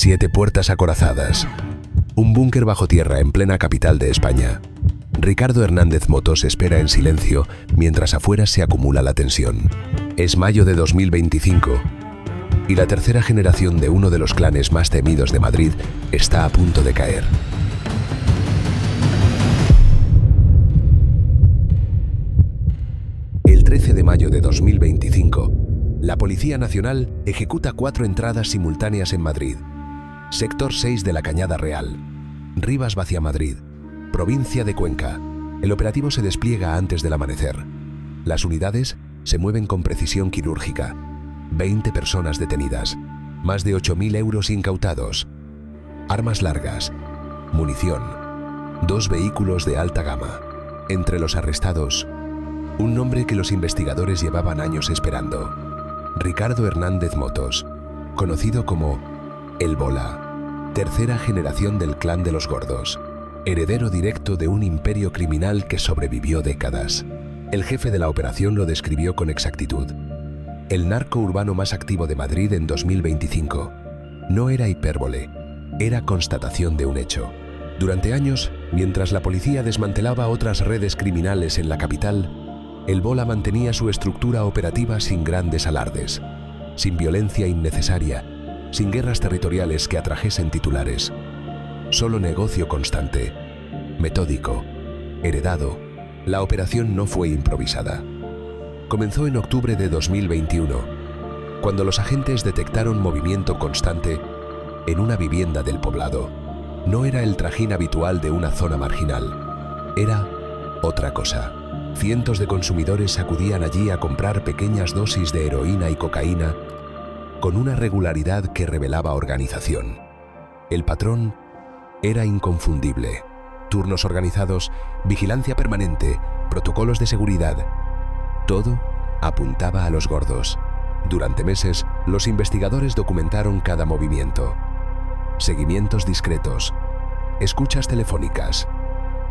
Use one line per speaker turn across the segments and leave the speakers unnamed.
7 puertas acorazadas. Un búnker bajo tierra en plena capital de España. Ricardo Hernández Motos espera en silencio mientras afuera se acumula la tensión. Es mayo de 2025 y la tercera generación de uno de los clanes más temidos de Madrid está a punto de caer. El 13 de mayo de 2025, la Policía Nacional ejecuta 4 entradas simultáneas en Madrid. Sector 6 de la Cañada Real, Rivas-Vaciamadrid, provincia de Cuenca. El operativo se despliega antes del amanecer. Las unidades se mueven con precisión quirúrgica. 20 personas detenidas, más de 8.000 euros incautados, armas largas, munición, 2 vehículos de alta gama. Entre los arrestados, un nombre que los investigadores llevaban años esperando: Ricardo Hernández Motos, conocido como El Bola, tercera generación del clan de los Gordos, heredero directo de un imperio criminal que sobrevivió décadas. El jefe de la operación lo describió con exactitud: el narco urbano más activo de Madrid en 2025. No era hipérbole, era constatación de un hecho. Durante años, mientras la policía desmantelaba otras redes criminales en la capital, El Bola mantenía su estructura operativa sin grandes alardes, sin violencia innecesaria, sin guerras territoriales que atrajesen titulares. Solo negocio constante, metódico, heredado. La operación no fue improvisada. Comenzó en octubre de 2021, cuando los agentes detectaron movimiento constante en una vivienda del poblado. No era el trajín habitual de una zona marginal, era otra cosa. Cientos de consumidores acudían allí a comprar pequeñas dosis de heroína y cocaína con una regularidad que revelaba organización. El patrón era inconfundible: turnos organizados, vigilancia permanente, protocolos de seguridad. Todo apuntaba a los Gordos. Durante meses, los investigadores documentaron cada movimiento. Seguimientos discretos, escuchas telefónicas,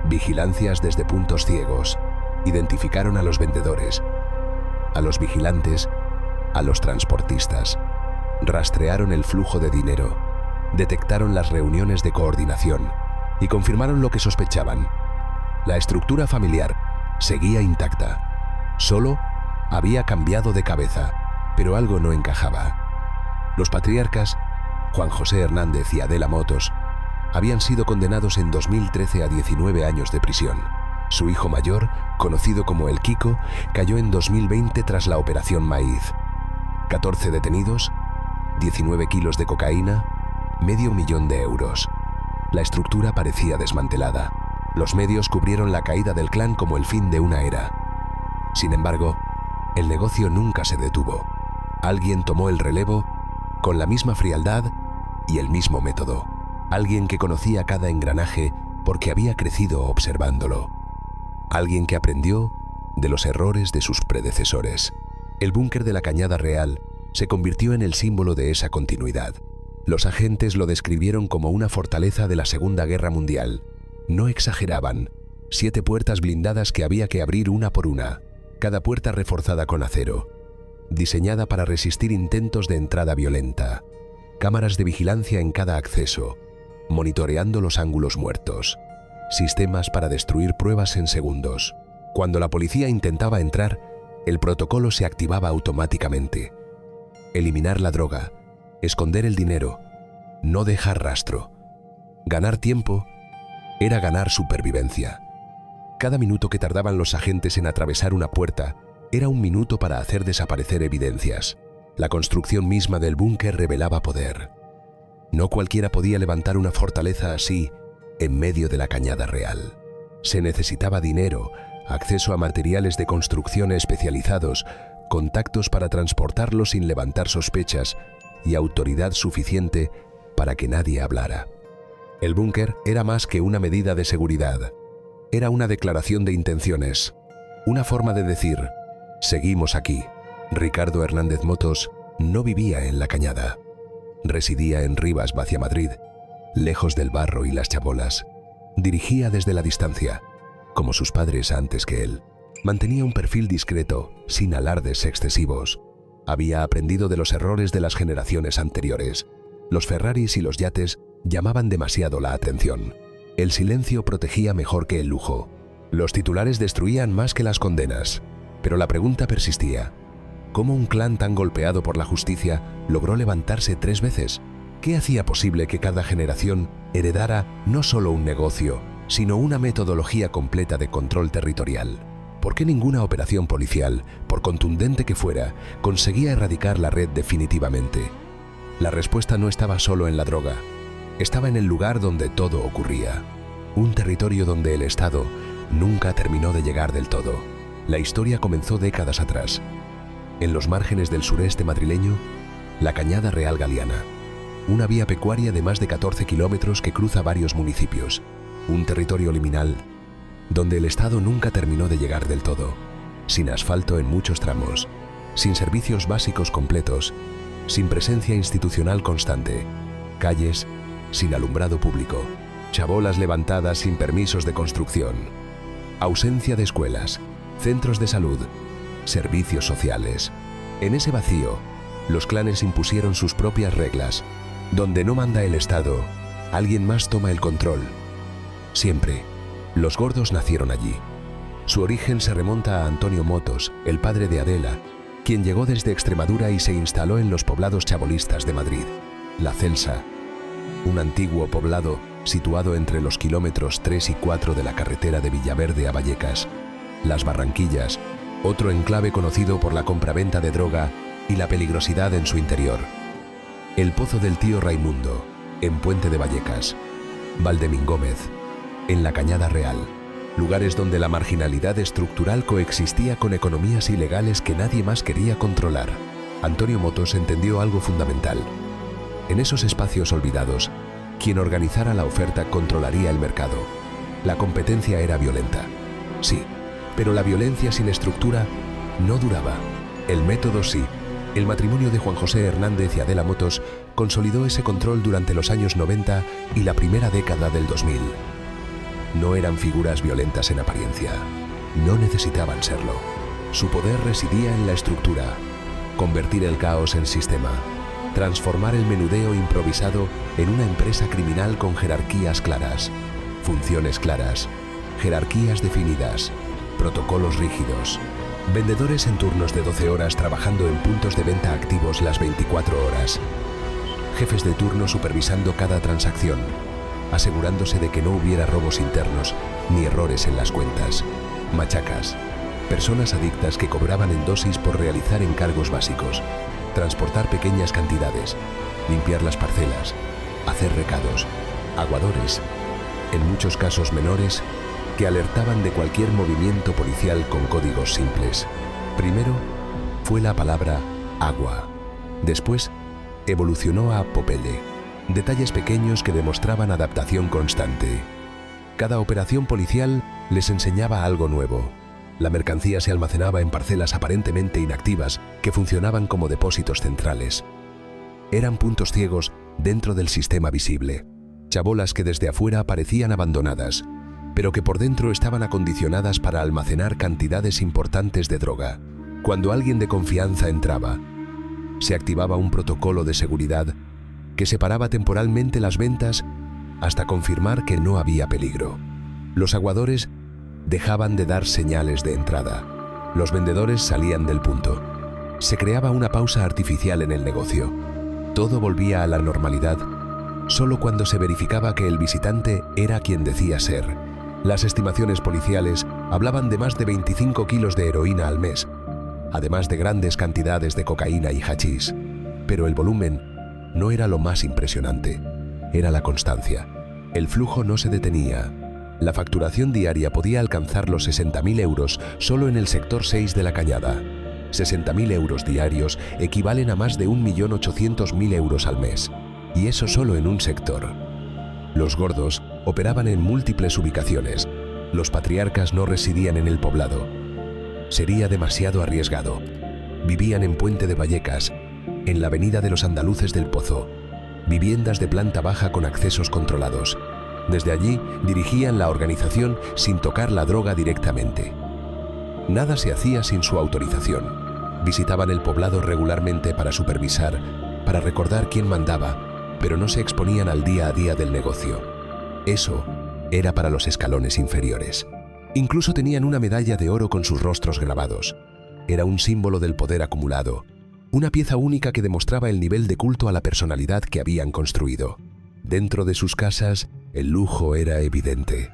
vigilancias desde puntos ciegos. Identificaron a los vendedores, a los vigilantes, a los transportistas. Rastrearon el flujo de dinero, detectaron las reuniones de coordinación y confirmaron lo que sospechaban. La estructura familiar seguía intacta. Solo había cambiado de cabeza, pero algo no encajaba. Los patriarcas, Juan José Hernández y Adela Motos, habían sido condenados en 2013 a 19 años de prisión. Su hijo mayor, conocido como El Kiko, cayó en 2020 tras la Operación Maíz. 14 detenidos, 19 kilos de cocaína, $500.000 euros. La estructura parecía desmantelada. Los medios cubrieron la caída del clan como el fin de una era. Sin embargo, el negocio nunca se detuvo. Alguien tomó el relevo con la misma frialdad y el mismo método. Alguien que conocía cada engranaje porque había crecido observándolo. Alguien que aprendió de los errores de sus predecesores. El búnker de la Cañada Real se convirtió en el símbolo de esa continuidad. Los agentes lo describieron como una fortaleza de la Segunda Guerra Mundial. No exageraban: 7 puertas blindadas que había que abrir una por una, cada puerta reforzada con acero, diseñada para resistir intentos de entrada violenta. Cámaras de vigilancia en cada acceso, monitoreando los ángulos muertos. Sistemas para destruir pruebas en segundos. Cuando la policía intentaba entrar, el protocolo se activaba automáticamente. Eliminar la droga, esconder el dinero, no dejar rastro. Ganar tiempo era ganar supervivencia. Cada minuto que tardaban los agentes en atravesar una puerta era un minuto para hacer desaparecer evidencias. La construcción misma del búnker revelaba poder. No cualquiera podía levantar una fortaleza así en medio de la Cañada Real. Se necesitaba dinero, acceso a materiales de construcción especializados, contactos para transportarlos sin levantar sospechas y autoridad suficiente para que nadie hablara. El búnker era más que una medida de seguridad. Era una declaración de intenciones, una forma de decir: seguimos aquí. Ricardo Hernández Motos no vivía en la Cañada. Residía en Rivas-Vaciamadrid, lejos del barro y las chabolas. Dirigía desde la distancia, como sus padres antes que él. Mantenía un perfil discreto, sin alardes excesivos. Había aprendido de los errores de las generaciones anteriores. Los Ferraris y los yates llamaban demasiado la atención. El silencio protegía mejor que el lujo. Los titulares destruían más que las condenas. Pero la pregunta persistía. ¿Cómo un clan tan golpeado por la justicia logró levantarse 3 veces? ¿Qué hacía posible que cada generación heredara no solo un negocio, sino una metodología completa de control territorial? ¿Por qué ninguna operación policial, por contundente que fuera, conseguía erradicar la red definitivamente? La respuesta no estaba solo en la droga. Estaba en el lugar donde todo ocurría. Un territorio donde el Estado nunca terminó de llegar del todo. La historia comenzó décadas atrás. En los márgenes del sureste madrileño, la Cañada Real Galiana. Una vía pecuaria de más de 14 kilómetros que cruza varios municipios. Un territorio liminal donde el Estado nunca terminó de llegar del todo. Sin asfalto en muchos tramos, sin servicios básicos completos, sin presencia institucional constante, calles sin alumbrado público, chabolas levantadas sin permisos de construcción, ausencia de escuelas, centros de salud, servicios sociales. En ese vacío, los clanes impusieron sus propias reglas. Donde no manda el Estado, alguien más toma el control. Siempre, los Gordos nacieron allí. Su origen se remonta a Antonio Motos, el padre de Adela, quien llegó desde Extremadura y se instaló en los poblados chabolistas de Madrid. La Celsa, un antiguo poblado situado entre los kilómetros 3 y 4 de la carretera de Villaverde a Vallecas. Las Barranquillas, otro enclave conocido por la compraventa de droga y la peligrosidad en su interior. El Pozo del Tío Raimundo, en Puente de Vallecas. Valdemingómez, en la Cañada Real. Lugares donde la marginalidad estructural coexistía con economías ilegales que nadie más quería controlar. Antonio Motos entendió algo fundamental. En esos espacios olvidados, quien organizara la oferta controlaría el mercado. La competencia era violenta. Sí, pero la violencia sin estructura no duraba. El método sí. El matrimonio de Juan José Hernández y Adela Motos consolidó ese control durante los años 90 y la primera década del 2000. No eran figuras violentas en apariencia. No necesitaban serlo. Su poder residía en la estructura. Convertir el caos en sistema. Transformar el menudeo improvisado en una empresa criminal con jerarquías claras. Funciones claras. Jerarquías definidas. Protocolos rígidos. Vendedores en turnos de 12 horas trabajando en puntos de venta activos las 24 horas. Jefes de turno supervisando cada transacción, asegurándose de que no hubiera robos internos ni errores en las cuentas. Machacas. Personas adictas que cobraban en dosis por realizar encargos básicos. Transportar pequeñas cantidades. Limpiar las parcelas. Hacer recados. Aguadores. En muchos casos menores, que alertaban de cualquier movimiento policial con códigos simples. Primero fue la palabra agua. Después evolucionó a Popeye. Detalles pequeños que demostraban adaptación constante. Cada operación policial les enseñaba algo nuevo. La mercancía se almacenaba en parcelas aparentemente inactivas que funcionaban como depósitos centrales. Eran puntos ciegos dentro del sistema visible. Chabolas que desde afuera parecían abandonadas, pero que por dentro estaban acondicionadas para almacenar cantidades importantes de droga. Cuando alguien de confianza entraba, se activaba un protocolo de seguridad que separaba temporalmente las ventas hasta confirmar que no había peligro. Los aguadores dejaban de dar señales de entrada. Los vendedores salían del punto. Se creaba una pausa artificial en el negocio. Todo volvía a la normalidad solo cuando se verificaba que el visitante era quien decía ser. Las estimaciones policiales hablaban de más de 25 kilos de heroína al mes, además de grandes cantidades de cocaína y hachís. Pero el volumen no era lo más impresionante, era la constancia. El flujo no se detenía. La facturación diaria podía alcanzar los 60.000 euros solo en el sector 6 de la Cañada. 60.000 euros diarios equivalen a más de 1.800.000 euros al mes. Y eso solo en un sector. Los Gordos operaban en múltiples ubicaciones. Los patriarcas no residían en el poblado. Sería demasiado arriesgado. Vivían en Puente de Vallecas, en la avenida de los Andaluces del Pozo. Viviendas de planta baja con accesos controlados. Desde allí dirigían la organización sin tocar la droga directamente. Nada se hacía sin su autorización. Visitaban el poblado regularmente para supervisar, para recordar quién mandaba, pero no se exponían al día a día del negocio. Eso era para los escalones inferiores. Incluso tenían una medalla de oro con sus rostros grabados. Era un símbolo del poder acumulado, una pieza única que demostraba el nivel de culto a la personalidad que habían construido. Dentro de sus casas, el lujo era evidente.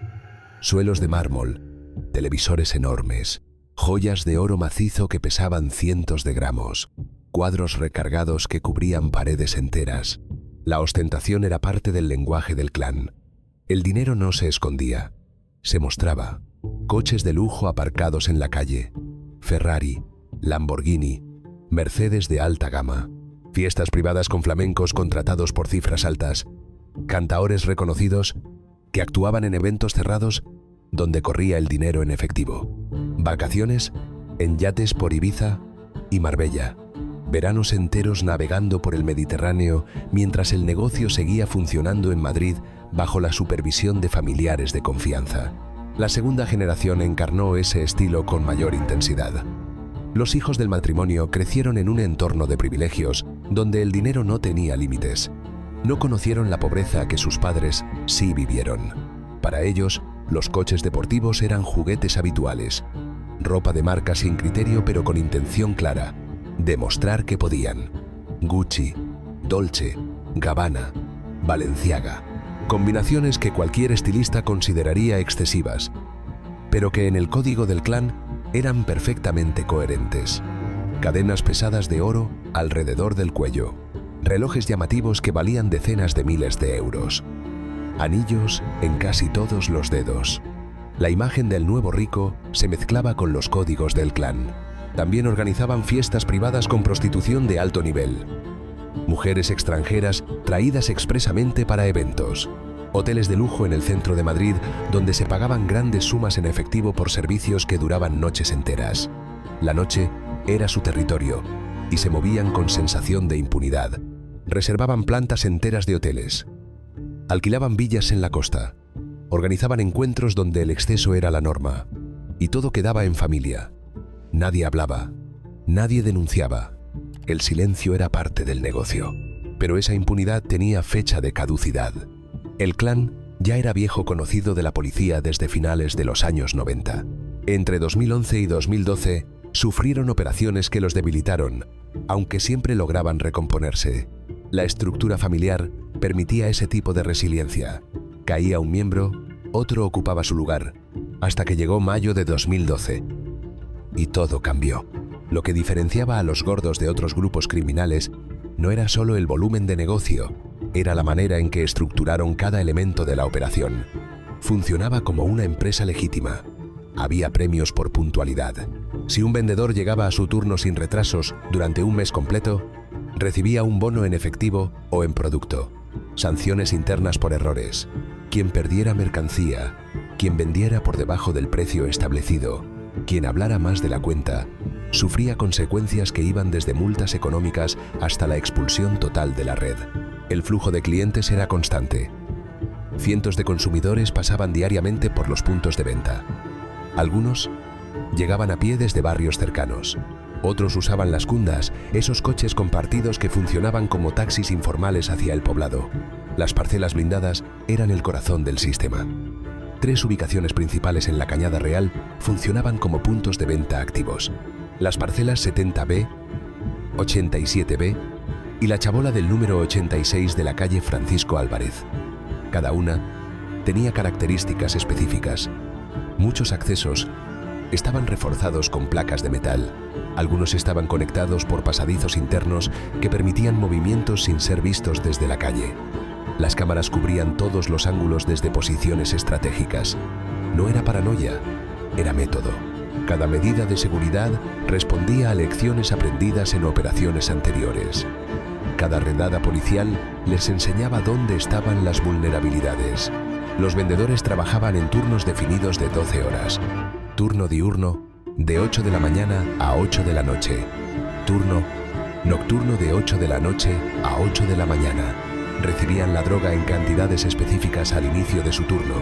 Suelos de mármol, televisores enormes, joyas de oro macizo que pesaban cientos de gramos, cuadros recargados que cubrían paredes enteras. La ostentación era parte del lenguaje del clan. El dinero no se escondía, se mostraba. Coches de lujo aparcados en la calle, Ferrari, Lamborghini, Mercedes de alta gama, fiestas privadas con flamencos contratados por cifras altas, cantaores reconocidos que actuaban en eventos cerrados donde corría el dinero en efectivo, vacaciones en yates por Ibiza y Marbella, veranos enteros navegando por el Mediterráneo mientras el negocio seguía funcionando en Madrid bajo la supervisión de familiares de confianza. La segunda generación encarnó ese estilo con mayor intensidad. Los hijos del matrimonio crecieron en un entorno de privilegios donde el dinero no tenía límites. No conocieron la pobreza que sus padres sí vivieron. Para ellos, los coches deportivos eran juguetes habituales. Ropa de marca sin criterio pero con intención clara: demostrar que podían. Gucci, Dolce, Gabbana, Balenciaga. Combinaciones que cualquier estilista consideraría excesivas, pero que en el código del clan eran perfectamente coherentes. Cadenas pesadas de oro alrededor del cuello, relojes llamativos que valían decenas de miles de euros, anillos en casi todos los dedos. La imagen del nuevo rico se mezclaba con los códigos del clan. También organizaban fiestas privadas con prostitución de alto nivel, mujeres extranjeras traídas expresamente para eventos, hoteles de lujo en el centro de Madrid donde se pagaban grandes sumas en efectivo por servicios que duraban noches enteras. La noche era su territorio y se movían con sensación de impunidad. Reservaban plantas enteras de hoteles, alquilaban villas en la costa, organizaban encuentros donde el exceso era la norma y todo quedaba en familia. Nadie hablaba, nadie denunciaba. El silencio era parte del negocio, pero esa impunidad tenía fecha de caducidad. El clan ya era viejo conocido de la policía desde finales de los años 90. Entre 2011 y 2012 sufrieron operaciones que los debilitaron, aunque siempre lograban recomponerse. La estructura familiar permitía ese tipo de resiliencia. Caía un miembro, otro ocupaba su lugar, hasta que llegó mayo de 2012. Y todo cambió. Lo que diferenciaba a los gordos de otros grupos criminales no era solo el volumen de negocio, era la manera en que estructuraron cada elemento de la operación. Funcionaba como una empresa legítima. Había premios por puntualidad. Si un vendedor llegaba a su turno sin retrasos durante un mes completo, recibía un bono en efectivo o en producto. Sanciones internas por errores. Quien perdiera mercancía, quien vendiera por debajo del precio establecido, quien hablara más de la cuenta, sufría consecuencias que iban desde multas económicas hasta la expulsión total de la red. El flujo de clientes era constante. Cientos de consumidores pasaban diariamente por los puntos de venta. Algunos llegaban a pie desde barrios cercanos. Otros usaban las cundas, esos coches compartidos que funcionaban como taxis informales hacia el poblado. Las parcelas blindadas eran el corazón del sistema. 3 ubicaciones principales en la Cañada Real funcionaban como puntos de venta activos: las parcelas 70B, 87B y la chabola del número 86 de la calle Francisco Álvarez. Cada una tenía características específicas. Muchos accesos estaban reforzados con placas de metal. Algunos estaban conectados por pasadizos internos que permitían movimientos sin ser vistos desde la calle. Las cámaras cubrían todos los ángulos desde posiciones estratégicas. No era paranoia, era método. Cada medida de seguridad respondía a lecciones aprendidas en operaciones anteriores. Cada redada policial les enseñaba dónde estaban las vulnerabilidades. Los vendedores trabajaban en turnos definidos de 12 horas. Turno diurno, de 8 de la mañana a 8 de la noche. Turno nocturno de 8 de la noche a 8 de la mañana. Recibían la droga en cantidades específicas al inicio de su turno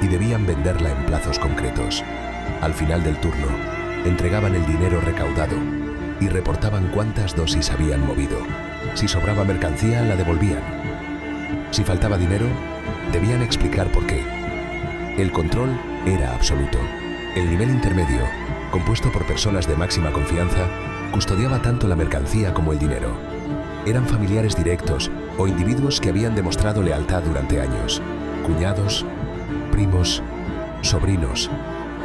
y debían venderla en plazos concretos. Al final del turno, entregaban el dinero recaudado y reportaban cuántas dosis habían movido. Si sobraba mercancía, la devolvían. Si faltaba dinero, debían explicar por qué. El control era absoluto. El nivel intermedio, compuesto por personas de máxima confianza, custodiaba tanto la mercancía como el dinero. Eran familiares directos o individuos que habían demostrado lealtad durante años. Cuñados, primos, sobrinos,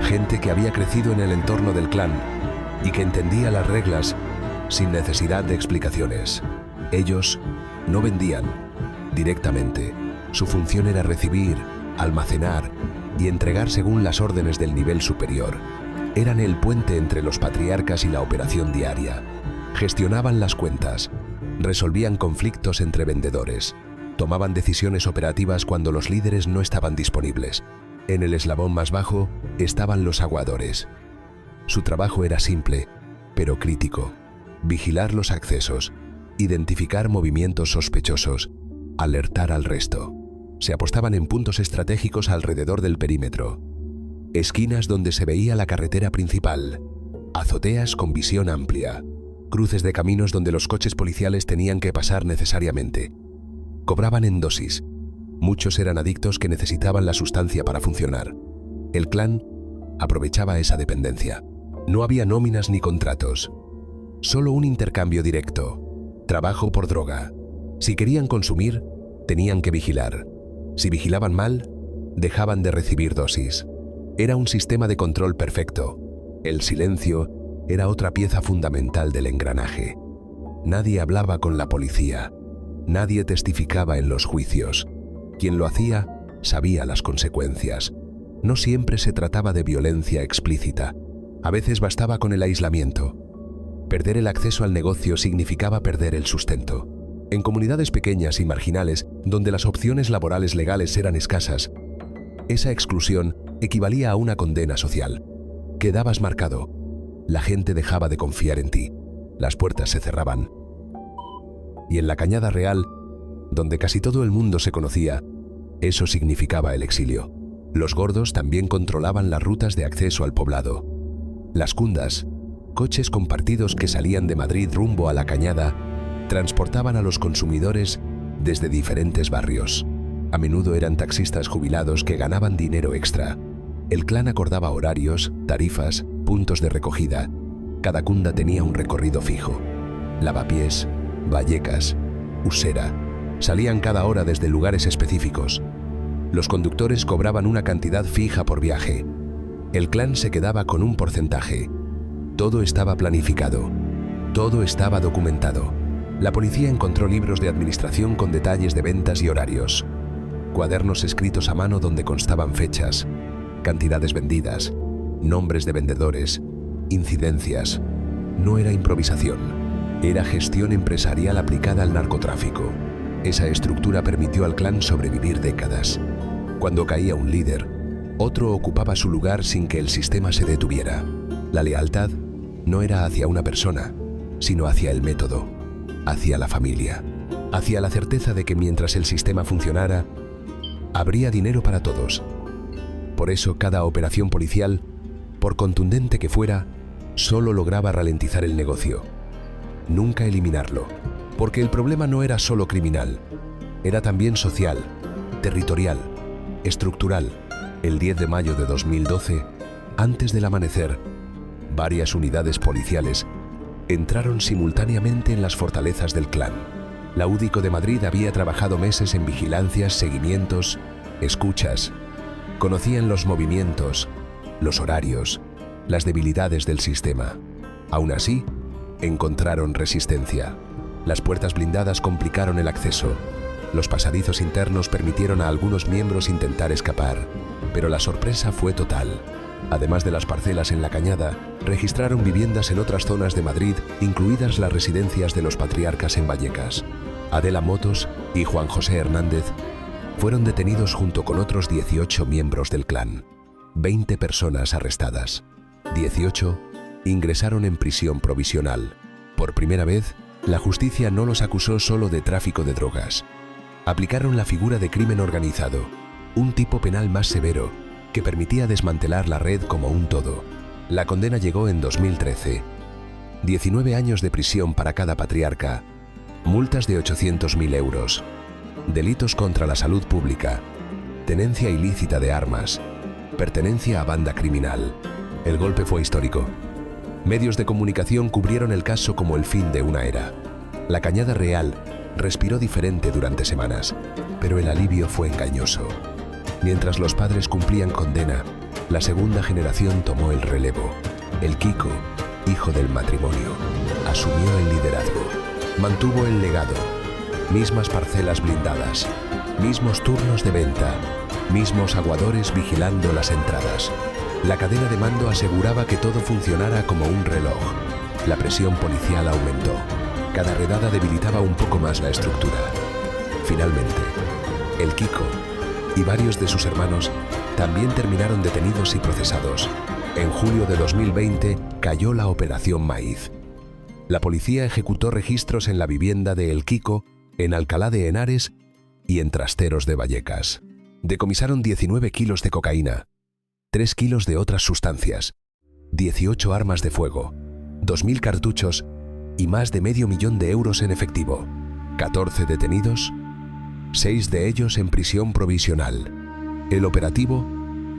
gente que había crecido en el entorno del clan y que entendía las reglas sin necesidad de explicaciones. Ellos no vendían directamente. Su función era recibir, almacenar y entregar según las órdenes del nivel superior. Eran el puente entre los patriarcas y la operación diaria. Gestionaban las cuentas, resolvían conflictos entre vendedores, tomaban decisiones operativas cuando los líderes no estaban disponibles. En el eslabón más bajo estaban los aguadores. Su trabajo era simple, pero crítico. Vigilar los accesos, identificar movimientos sospechosos, alertar al resto. Se apostaban en puntos estratégicos alrededor del perímetro. Esquinas donde se veía la carretera principal, azoteas con visión amplia, cruces de caminos donde los coches policiales tenían que pasar necesariamente. Cobraban en dosis. Muchos eran adictos que necesitaban la sustancia para funcionar. El clan aprovechaba esa dependencia. No había nóminas ni contratos. Solo un intercambio directo. Trabajo por droga. Si querían consumir, tenían que vigilar. Si vigilaban mal, dejaban de recibir dosis. Era un sistema de control perfecto. El silencio era otra pieza fundamental del engranaje. Nadie hablaba con la policía. Nadie testificaba en los juicios. Quien lo hacía sabía las consecuencias. No siempre se trataba de violencia explícita. A veces bastaba con el aislamiento. Perder el acceso al negocio significaba perder el sustento. En comunidades pequeñas y marginales, donde las opciones laborales legales eran escasas, esa exclusión equivalía a una condena social. Quedabas marcado. La gente dejaba de confiar en ti. Las puertas se cerraban. Y en la Cañada Real, donde casi todo el mundo se conocía, eso significaba el exilio. Los gordos también controlaban las rutas de acceso al poblado. Las cundas, coches compartidos que salían de Madrid rumbo a la Cañada, transportaban a los consumidores desde diferentes barrios. A menudo eran taxistas jubilados que ganaban dinero extra. El clan acordaba horarios, tarifas, puntos de recogida. Cada cunda tenía un recorrido fijo. Lavapiés, Vallecas, Usera, salían cada hora desde lugares específicos. Los conductores cobraban una cantidad fija por viaje. El clan se quedaba con un porcentaje. Todo estaba planificado. Todo estaba documentado. La policía encontró libros de administración con detalles de ventas y horarios. Cuadernos escritos a mano donde constaban fechas, cantidades vendidas, nombres de vendedores, incidencias. No era improvisación. Era gestión empresarial aplicada al narcotráfico. Esa estructura permitió al clan sobrevivir décadas. Cuando caía un líder, otro ocupaba su lugar sin que el sistema se detuviera. La lealtad no era hacia una persona, sino hacia el método, hacia la familia, hacia la certeza de que mientras el sistema funcionara, habría dinero para todos. Por eso cada operación policial, por contundente que fuera, solo lograba ralentizar el negocio, nunca eliminarlo, porque el problema no era solo criminal, era también social, territorial, estructural. El 10 de mayo de 2012, antes del amanecer, varias unidades policiales entraron simultáneamente en las fortalezas del clan. La UDICO de Madrid había trabajado meses en vigilancias, seguimientos, escuchas. Conocían los movimientos, los horarios, las debilidades del sistema. Aún así, encontraron resistencia. Las puertas blindadas complicaron el acceso. Los pasadizos internos permitieron a algunos miembros intentar escapar, pero la sorpresa fue total. Además de las parcelas en la Cañada, registraron viviendas en otras zonas de Madrid, incluidas las residencias de los patriarcas en Vallecas. Adela Motos y Juan José Hernández fueron detenidos junto con otros 18 miembros del clan. 20 personas arrestadas. 18 ingresaron en prisión provisional. Por primera vez, la justicia no los acusó solo de tráfico de drogas. Aplicaron la figura de crimen organizado, un tipo penal más severo que permitía desmantelar la red como un todo. La condena llegó en 2013. 19 años de prisión para cada patriarca, multas de 800.000 euros. delitos contra la salud pública, tenencia ilícita de armas, pertenencia a banda criminal. El golpe fue histórico. Medios de comunicación cubrieron el caso como el fin de una era. La Cañada Real respiró diferente durante semanas, pero el alivio fue engañoso. Mientras los padres cumplían condena, la segunda generación tomó el relevo. El Kiko, hijo del matrimonio, asumió el liderazgo, mantuvo el legado. Mismas parcelas blindadas, mismos turnos de venta, mismos aguadores vigilando las entradas. La cadena de mando aseguraba que todo funcionara como un reloj. La presión policial aumentó. Cada redada debilitaba un poco más la estructura. Finalmente, el Kiko y varios de sus hermanos también terminaron detenidos y procesados. En julio de 2020 cayó la Operación Maíz. La policía ejecutó registros en la vivienda de El Kiko, en Alcalá de Henares y en Trasteros de Vallecas. Decomisaron 19 kilos de cocaína, 3 kilos de otras sustancias, 18 armas de fuego, 2.000 cartuchos y más de $500.000 de euros en efectivo. 14 detenidos, 6 de ellos en prisión provisional. El operativo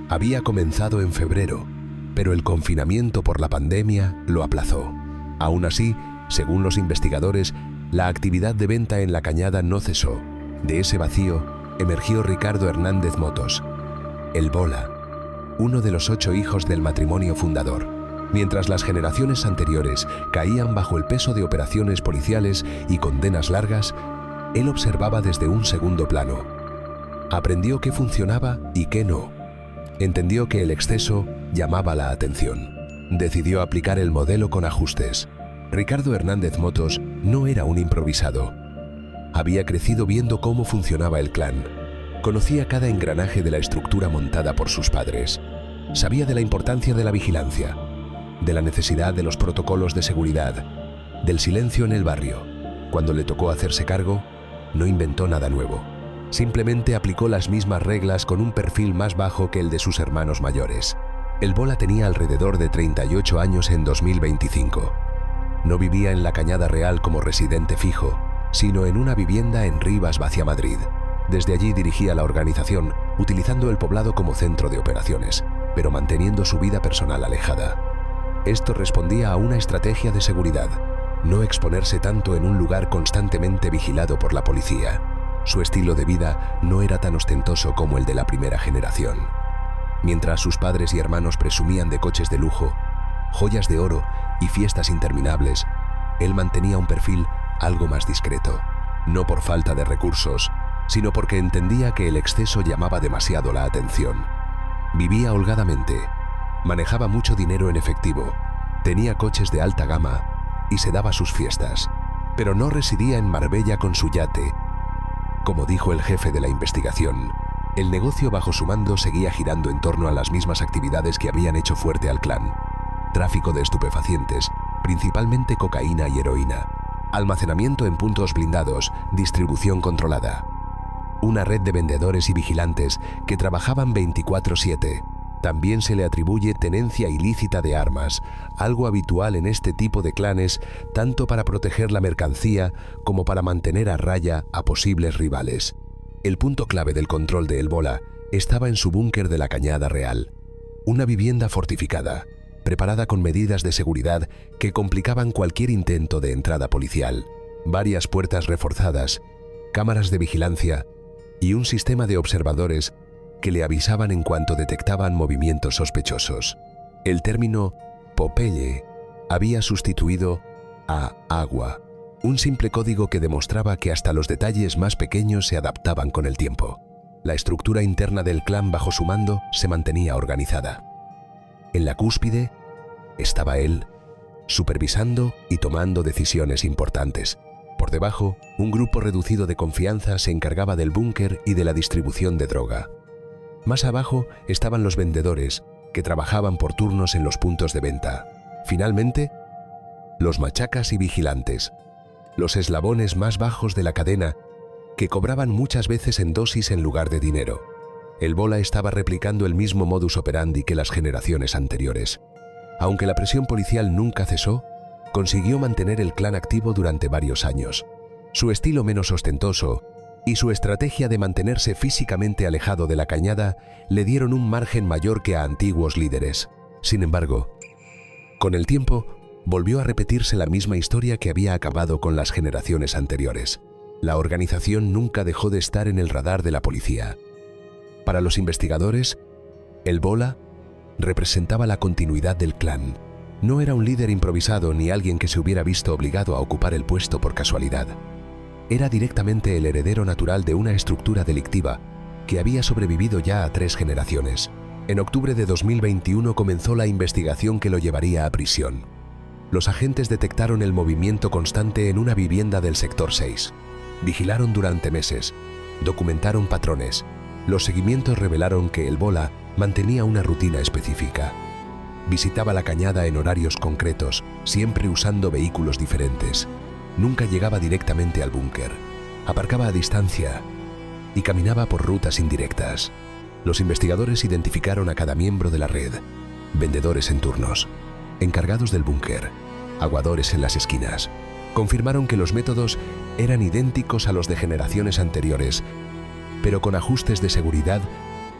había comenzado en febrero, pero el confinamiento por la pandemia lo aplazó. Aún así, según los investigadores, la actividad de venta en la Cañada no cesó. De ese vacío emergió Ricardo Hernández Motos, el Bola, uno de los 8 hijos del matrimonio fundador. Mientras las generaciones anteriores caían bajo el peso de operaciones policiales y condenas largas, él observaba desde un segundo plano. Aprendió qué funcionaba y qué no. Entendió que el exceso llamaba la atención. Decidió aplicar el modelo con ajustes. Ricardo Hernández Motos no era un improvisado. Había crecido viendo cómo funcionaba el clan. Conocía cada engranaje de la estructura montada por sus padres. Sabía de la importancia de la vigilancia, de la necesidad de los protocolos de seguridad, del silencio en el barrio. Cuando le tocó hacerse cargo, no inventó nada nuevo. Simplemente aplicó las mismas reglas con un perfil más bajo que el de sus hermanos mayores. El Bola tenía alrededor de 38 años en 2025. No vivía en la Cañada Real como residente fijo, sino en una vivienda en Rivas Vacia Madrid. Desde allí dirigía la organización, utilizando el poblado como centro de operaciones, pero manteniendo su vida personal alejada. Esto respondía a una estrategia de seguridad: no exponerse tanto en un lugar constantemente vigilado por la policía. Su estilo de vida no era tan ostentoso como el de la primera generación. Mientras sus padres y hermanos presumían de coches de lujo, joyas de oro y fiestas interminables, él mantenía un perfil algo más discreto, no por falta de recursos, sino porque entendía que el exceso llamaba demasiado la atención. Vivía holgadamente, manejaba mucho dinero en efectivo, tenía coches de alta gama y se daba sus fiestas, pero no residía en Marbella con su yate. Como dijo el jefe de la investigación, el negocio bajo su mando seguía girando en torno a las mismas actividades que habían hecho fuerte al clan: tráfico de estupefacientes, principalmente cocaína y heroína, almacenamiento en puntos blindados, distribución controlada. Una red de vendedores y vigilantes que trabajaban 24/7. También se le atribuye tenencia ilícita de armas, algo habitual en este tipo de clanes, tanto para proteger la mercancía como para mantener a raya a posibles rivales. El punto clave del control de El Bola estaba en su búnker de la Cañada Real, una vivienda fortificada, preparada con medidas de seguridad que complicaban cualquier intento de entrada policial. Varias puertas reforzadas, cámaras de vigilancia y un sistema de observadores que le avisaban en cuanto detectaban movimientos sospechosos. El término Popeye había sustituido a agua, un simple código que demostraba que hasta los detalles más pequeños se adaptaban con el tiempo. La estructura interna del clan bajo su mando se mantenía organizada. En la cúspide estaba él, supervisando y tomando decisiones importantes. Por debajo, un grupo reducido de confianza se encargaba del búnker y de la distribución de droga. Más abajo estaban los vendedores, que trabajaban por turnos en los puntos de venta. Finalmente, los machacas y vigilantes, los eslabones más bajos de la cadena, que cobraban muchas veces en dosis en lugar de dinero. El Bola estaba replicando el mismo modus operandi que las generaciones anteriores. Aunque la presión policial nunca cesó, consiguió mantener el clan activo durante varios años. Su estilo menos ostentoso y su estrategia de mantenerse físicamente alejado de la cañada le dieron un margen mayor que a antiguos líderes. Sin embargo, con el tiempo, volvió a repetirse la misma historia que había acabado con las generaciones anteriores. La organización nunca dejó de estar en el radar de la policía. Para los investigadores, el Bola representaba la continuidad del clan. No era un líder improvisado ni alguien que se hubiera visto obligado a ocupar el puesto por casualidad. Era directamente el heredero natural de una estructura delictiva que había sobrevivido ya a 3 generaciones. En octubre de 2021 comenzó la investigación que lo llevaría a prisión. Los agentes detectaron el movimiento constante en una vivienda del sector 6. Vigilaron durante meses, documentaron patrones. Los seguimientos revelaron que el Bola mantenía una rutina específica. Visitaba la cañada en horarios concretos, siempre usando vehículos diferentes. Nunca llegaba directamente al búnker. Aparcaba a distancia y caminaba por rutas indirectas. Los investigadores identificaron a cada miembro de la red: vendedores en turnos, encargados del búnker, aguadores en las esquinas. Confirmaron que los métodos eran idénticos a los de generaciones anteriores, pero con ajustes de seguridad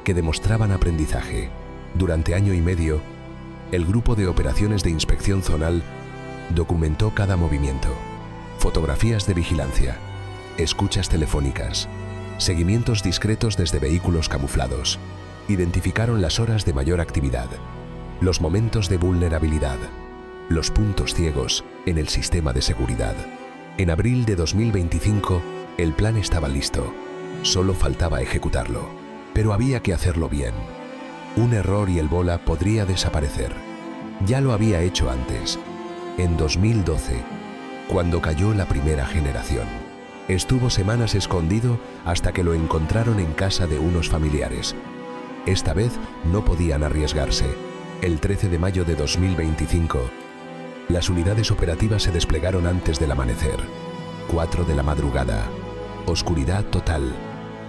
que demostraban aprendizaje. Durante año y medio, el grupo de operaciones de inspección zonal documentó cada movimiento: fotografías de vigilancia, escuchas telefónicas, seguimientos discretos desde vehículos camuflados. Identificaron las horas de mayor actividad, los momentos de vulnerabilidad, los puntos ciegos en el sistema de seguridad. En abril de 2025, el plan estaba listo. Solo faltaba ejecutarlo, pero había que hacerlo bien. Un error y el Bola podría desaparecer. Ya lo había hecho antes, en 2012, cuando cayó la primera generación. Estuvo semanas escondido hasta que lo encontraron en casa de unos familiares. Esta vez no podían arriesgarse. El 13 de mayo de 2025, las unidades operativas se desplegaron antes del amanecer. 4 de la madrugada. Oscuridad total.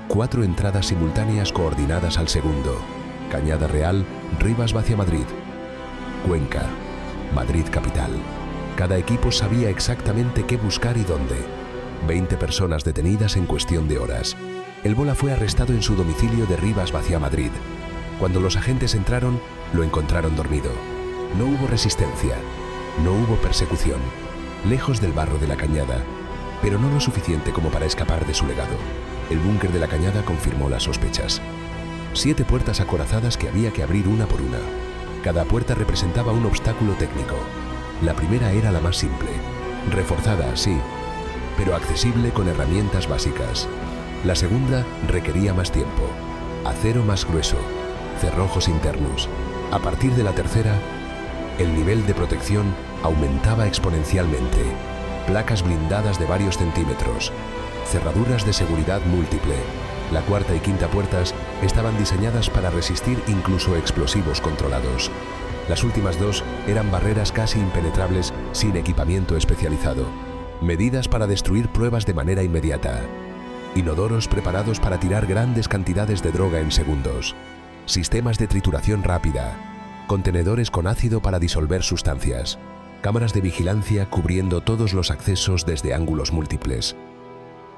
4 entradas simultáneas coordinadas al segundo. Cañada Real, Rivas Vacia Madrid. Cuenca, Madrid capital. Cada equipo sabía exactamente qué buscar y dónde. 20 personas detenidas en cuestión de horas. El Bola fue arrestado en su domicilio de Rivas Vacia Madrid. Cuando los agentes entraron, lo encontraron dormido. No hubo resistencia, no hubo persecución. Lejos del barro de la cañada, pero no lo suficiente como para escapar de su legado. El búnker de la cañada confirmó las sospechas. 7 puertas acorazadas que había que abrir una por una. Cada puerta representaba un obstáculo técnico. La primera era la más simple, reforzada, sí, pero accesible con herramientas básicas. La segunda requería más tiempo, acero más grueso, cerrojos internos. A partir de la tercera, el nivel de protección aumentaba exponencialmente. Placas blindadas de varios centímetros, cerraduras de seguridad múltiple. La cuarta y quinta puertas estaban diseñadas para resistir incluso explosivos controlados. Las últimas 2 eran barreras casi impenetrables sin equipamiento especializado. Medidas para destruir pruebas de manera inmediata. Inodoros preparados para tirar grandes cantidades de droga en segundos. Sistemas de trituración rápida. Contenedores con ácido para disolver sustancias. Cámaras de vigilancia cubriendo todos los accesos desde ángulos múltiples.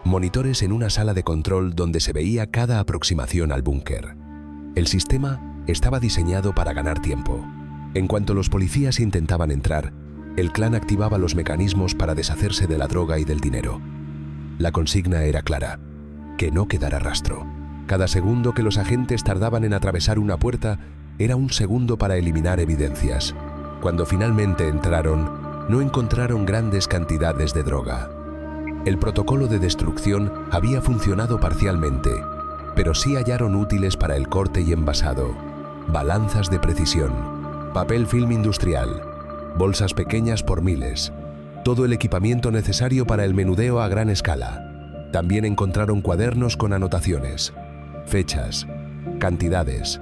Monitores en una sala de control donde se veía cada aproximación al búnker. El sistema estaba diseñado para ganar tiempo. En cuanto los policías intentaban entrar, el clan activaba los mecanismos para deshacerse de la droga y del dinero. La consigna era clara: que no quedara rastro. Cada segundo que los agentes tardaban en atravesar una puerta era un segundo para eliminar evidencias. Cuando finalmente entraron, no encontraron grandes cantidades de droga. El protocolo de destrucción había funcionado parcialmente, pero sí hallaron útiles para el corte y envasado, balanzas de precisión, papel film industrial, bolsas pequeñas por miles, todo el equipamiento necesario para el menudeo a gran escala. También encontraron cuadernos con anotaciones, fechas, cantidades,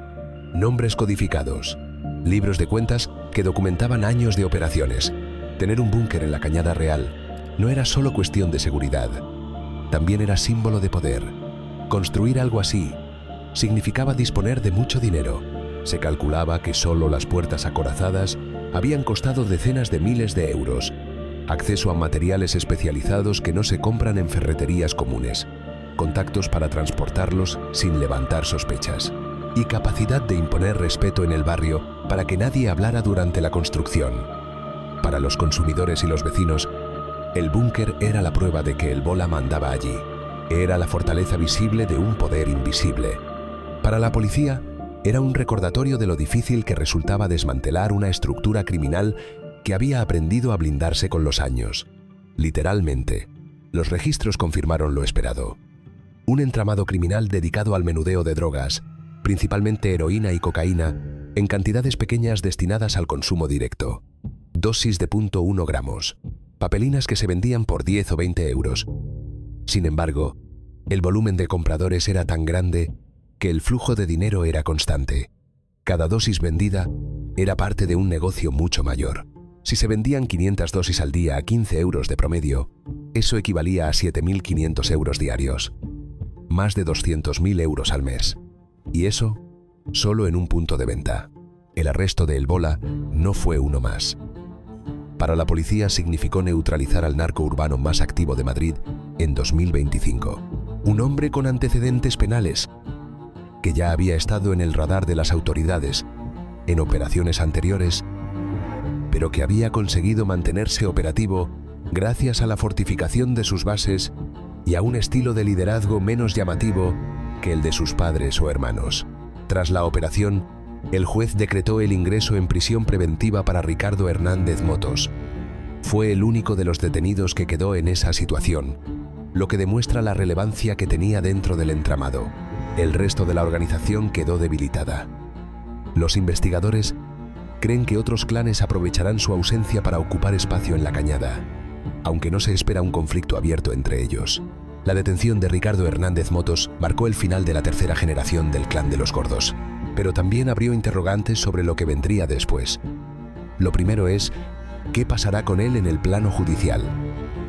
nombres codificados, libros de cuentas que documentaban años de operaciones. Tener un búnker en la Cañada Real no era solo cuestión de seguridad, también era símbolo de poder. Construir algo así significaba disponer de mucho dinero. Se calculaba que solo las puertas acorazadas habían costado decenas de miles de euros, acceso a materiales especializados que no se compran en ferreterías comunes. contactos para transportarlos sin levantar sospechas y capacidad de imponer respeto en el barrio para que nadie hablara durante la construcción. Para los consumidores y los vecinos, el búnker era la prueba de que el Bola mandaba allí. Era la fortaleza visible de un poder invisible. Para la policía, era un recordatorio de lo difícil que resultaba desmantelar una estructura criminal que había aprendido a blindarse con los años. Literalmente, los registros confirmaron lo esperado. Un entramado criminal dedicado al menudeo de drogas, principalmente heroína y cocaína, en cantidades pequeñas destinadas al consumo directo. Dosis de 0,1 gramos, papelinas que se vendían por 10 o 20 euros. Sin embargo, el volumen de compradores era tan grande que el flujo de dinero era constante. Cada dosis vendida era parte de un negocio mucho mayor. Si se vendían 500 dosis al día a 15 euros de promedio, eso equivalía a 7.500 euros diarios. Más de 200.000 euros al mes. Y eso, solo en un punto de venta. El arresto de El Bola no fue uno más. Para la policía significó neutralizar al narco urbano más activo de Madrid en 2025. Un hombre con antecedentes penales, que ya había estado en el radar de las autoridades en operaciones anteriores, pero que había conseguido mantenerse operativo gracias a la fortificación de sus bases y a un estilo de liderazgo menos llamativo que el de sus padres o hermanos. Tras la operación, el juez decretó el ingreso en prisión preventiva para Ricardo Hernández Motos. Fue el único de los detenidos que quedó en esa situación, lo que demuestra la relevancia que tenía dentro del entramado. El resto de la organización quedó debilitada. Los investigadores creen que otros clanes aprovecharán su ausencia para ocupar espacio en la cañada, aunque no se espera un conflicto abierto entre ellos. La detención de Ricardo Hernández Motos marcó el final de la tercera generación del clan de los Gordos, pero también abrió interrogantes sobre lo que vendría después. Lo primero es, ¿qué pasará con él en el plano judicial?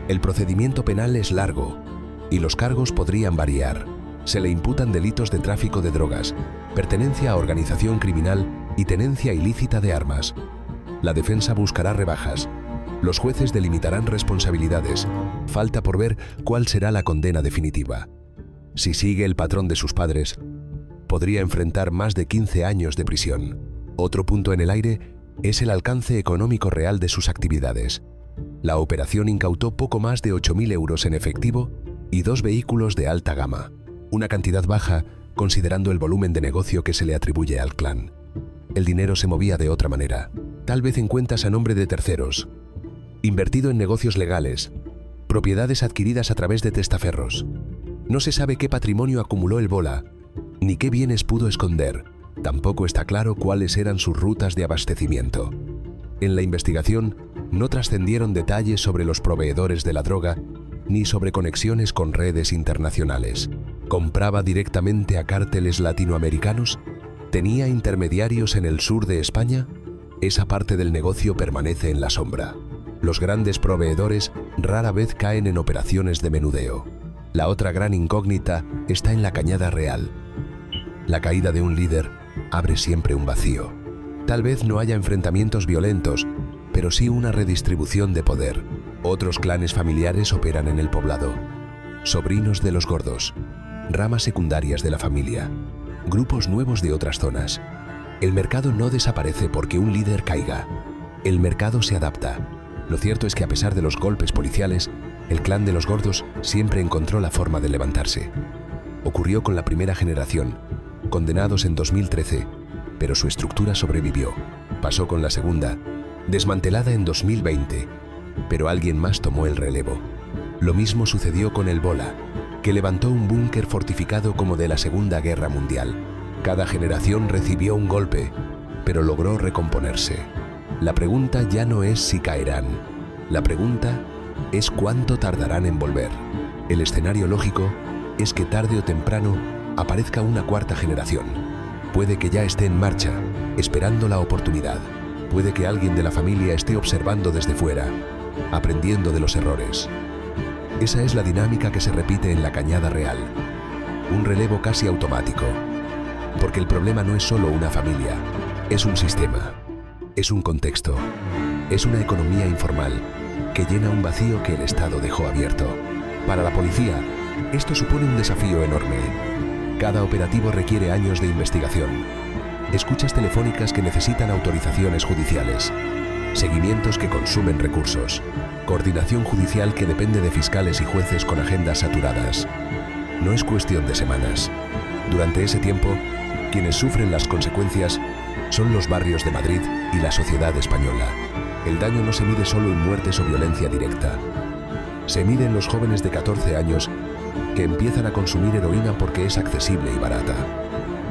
El procedimiento penal es largo y los cargos podrían variar. Se le imputan delitos de tráfico de drogas, pertenencia a organización criminal y tenencia ilícita de armas. La defensa buscará rebajas. Los jueces delimitarán responsabilidades. Falta por ver cuál será la condena definitiva. Si sigue el patrón de sus padres, podría enfrentar más de 15 años de prisión. Otro punto en el aire es el alcance económico real de sus actividades. La operación incautó poco más de 8.000 euros en efectivo y 2 vehículos de alta gama. Una cantidad baja, considerando el volumen de negocio que se le atribuye al clan. El dinero se movía de otra manera, tal vez en cuentas a nombre de terceros, invertido en negocios legales, propiedades adquiridas a través de testaferros. No se sabe qué patrimonio acumuló el Bola, ni qué bienes pudo esconder. Tampoco está claro cuáles eran sus rutas de abastecimiento. En la investigación no trascendieron detalles sobre los proveedores de la droga ni sobre conexiones con redes internacionales. ¿Compraba directamente a cárteles latinoamericanos? ¿Tenía intermediarios en el sur de España? Esa parte del negocio permanece en la sombra. Los grandes proveedores rara vez caen en operaciones de menudeo. La otra gran incógnita está en la Cañada Real. La caída de un líder abre siempre un vacío. Tal vez no haya enfrentamientos violentos, pero sí una redistribución de poder. Otros clanes familiares operan en el poblado. Sobrinos de los Gordos, ramas secundarias de la familia, grupos nuevos de otras zonas. El mercado no desaparece porque un líder caiga. El mercado se adapta. Lo cierto es que a pesar de los golpes policiales, el clan de los Gordos siempre encontró la forma de levantarse. Ocurrió con la primera generación, condenados en 2013, pero su estructura sobrevivió. Pasó con la segunda, desmantelada en 2020, pero alguien más tomó el relevo. Lo mismo sucedió con el Bola, que levantó un búnker fortificado como de la Segunda Guerra Mundial. Cada generación recibió un golpe, pero logró recomponerse. La pregunta ya no es si caerán. La pregunta es cuánto tardarán en volver. El escenario lógico es que tarde o temprano aparezca una cuarta generación. Puede que ya esté en marcha, esperando la oportunidad. Puede que alguien de la familia esté observando desde fuera, aprendiendo de los errores. Esa es la dinámica que se repite en la Cañada Real. Un relevo casi automático. Porque el problema no es solo una familia, es un sistema, es un contexto, es una economía informal que llena un vacío que el Estado dejó abierto. Para la policía, Esto supone un desafío enorme. Cada operativo requiere años de investigación, escuchas telefónicas que necesitan autorizaciones judiciales, seguimientos que consumen recursos, coordinación judicial que depende de fiscales y jueces con agendas saturadas. No es cuestión de semanas. Durante ese tiempo, quienes sufren las consecuencias son los barrios de Madrid y la sociedad española. El daño no se mide solo en muertes o violencia directa. Se mide en los jóvenes de 14 años que empiezan a consumir heroína porque es accesible y barata,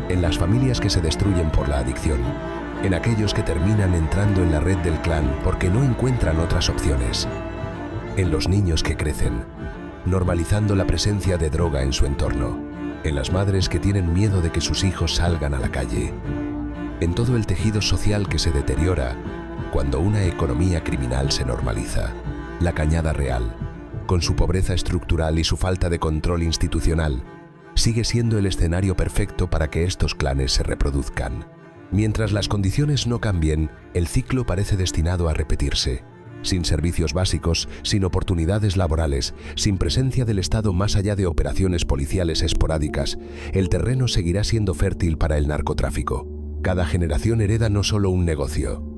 en las familias que se destruyen por la adicción, en aquellos que terminan entrando en la red del clan porque no encuentran otras opciones, en los niños que crecen, normalizando la presencia de droga en su entorno, en las madres que tienen miedo de que sus hijos salgan a la calle, en todo el tejido social que se deteriora cuando una economía criminal se normaliza. La Cañada Real, con su pobreza estructural y su falta de control institucional, sigue siendo el escenario perfecto para que estos clanes se reproduzcan. Mientras las condiciones no cambien, el ciclo parece destinado a repetirse. Sin servicios básicos, sin oportunidades laborales, sin presencia del Estado más allá de operaciones policiales esporádicas, el terreno seguirá siendo fértil para el narcotráfico. Cada generación hereda no solo un negocio,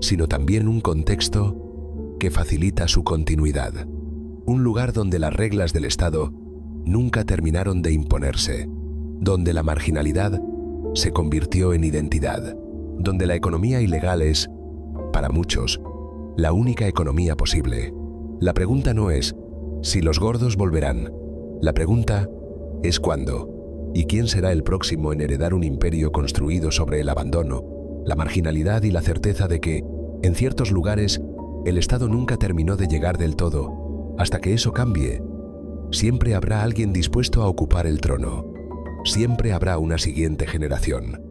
sino también un contexto que facilita su continuidad. Un lugar donde las reglas del Estado nunca terminaron de imponerse, donde la marginalidad se convirtió en identidad, donde la economía ilegal es, para muchos, la única economía posible. La pregunta no es si los gordos volverán, la pregunta es cuándo y quién será el próximo en heredar un imperio construido sobre el abandono, la marginalidad y la certeza de que, en ciertos lugares, el Estado nunca terminó de llegar del todo. Hasta que eso cambie, siempre habrá alguien dispuesto a ocupar el trono. Siempre habrá una siguiente generación.